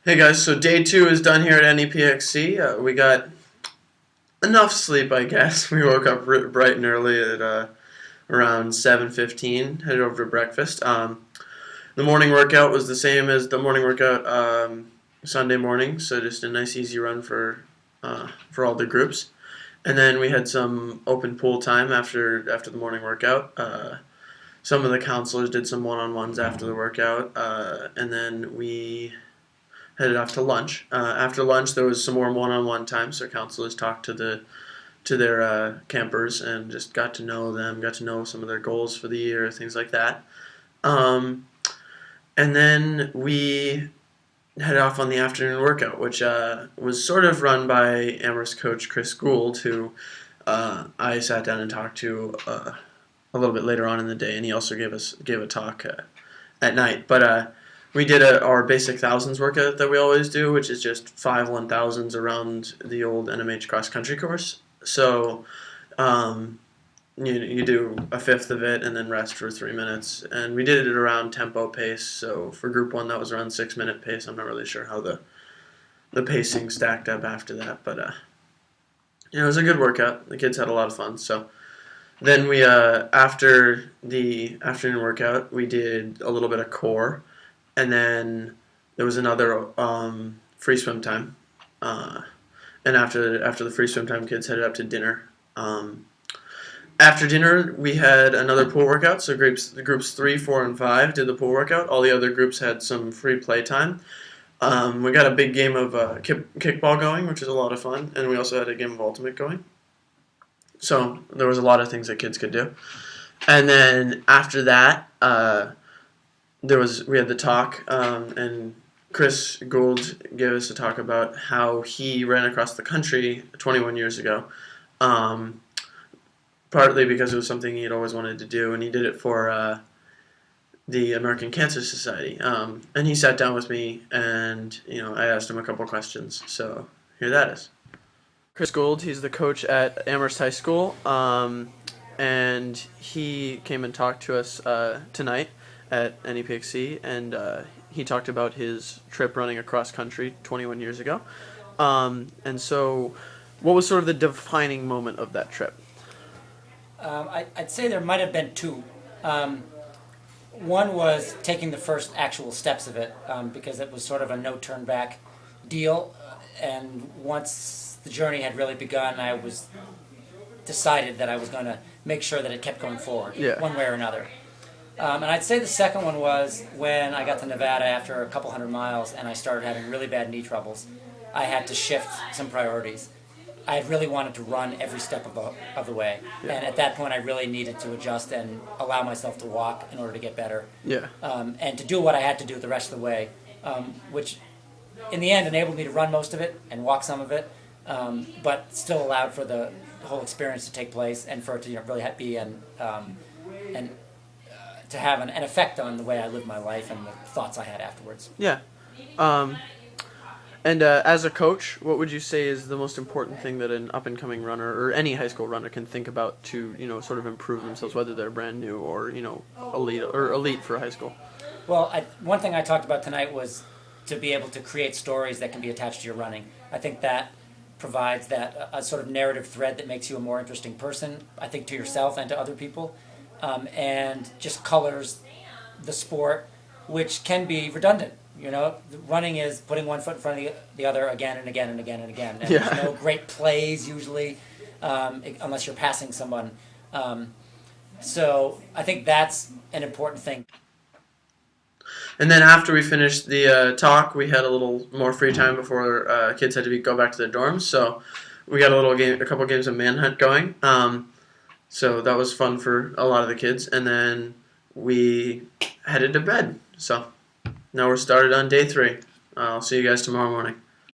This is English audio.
Hey guys, so day two is done here at NEPXC. We got enough sleep, I guess. We woke up bright and early at around 7:15, headed over to breakfast. The morning workout was the same as the morning workout Sunday morning, so just a nice easy run for all the groups. And then we had some open pool time after the morning workout. Some of the counselors did some one-on-ones after the workout, and then we headed off to lunch. After lunch, there was some more one-on-one time, so counselors talked to their campers and just got to know them, got to know some of their goals for the year, things like that. Um, and then we headed off on the afternoon workout, which was sort of run by Amherst coach Chris Gould, who I sat down and talked to a little bit later on in the day, and he also gave a talk at night. But we did our basic thousands workout that we always do, which is just 5 1,000s around the old NMH cross country course. So you do a fifth of it and then rest for 3 minutes. And we did it around tempo pace. So for group one, that was around 6 minute pace. I'm not really sure how the pacing stacked up after that, but it was a good workout. The kids had a lot of fun. So then we after the afternoon workout, we did a little bit of core. And then there was another free swim time, and after the free swim time, kids headed up to dinner. After dinner, we had another pool workout. So groups 3, 4, and 5 did the pool workout. All the other groups had some free play time. We got a big game of kickball going, which is a lot of fun, and we also had a game of ultimate going. So there was a lot of things that kids could do. And then after that, we had the talk, and Chris Gould gave us a talk about how he ran across the country 21 years ago, partly because it was something he had always wanted to do, and he did it for the American Cancer Society. And he sat down with me, and I asked him a couple questions. So here that is. Chris Gould, he's the coach at Amherst High School, and he came and talked to us tonight at NEPXC, and he talked about his trip running across country 21 years ago. And so, what was sort of the defining moment of that trip? I'd say there might have been two. One was taking the first actual steps of it, because it was sort of a no turn back deal, and once the journey had really begun, I was decided that I was going to make sure that it kept going forward, one way or another. And I'd say the second one was when I got to Nevada after a couple hundred miles and I started having really bad knee troubles. I had to shift some priorities. I really wanted to run every step of the way. Yeah. And at that point I really needed to adjust and allow myself to walk in order to get better. Yeah. And to do what I had to do the rest of the way, which in the end enabled me to run most of it and walk some of it, but still allowed for the whole experience to take place and for it to really be and to have an effect on the way I lived my life and the thoughts I had afterwards. Yeah. And as a coach, what would you say is the most important thing that an up-and-coming runner or any high school runner can think about to, sort of improve themselves, whether they're brand new or, elite for high school? Well, one thing I talked about tonight was to be able to create stories that can be attached to your running. I think that provides that a sort of narrative thread that makes you a more interesting person, I think, to yourself and to other people. And just colors the sport, which can be redundant. Running is putting one foot in front of the other again and again and again and again. And there's no great plays usually, unless you're passing someone. So I think that's an important thing. And then after we finished the talk, we had a little more free time before kids had to go back to their dorms. So we got a couple games of Manhunt going. So that was fun for a lot of the kids. And then we headed to bed. So now we're started on day 3. I'll see you guys tomorrow morning.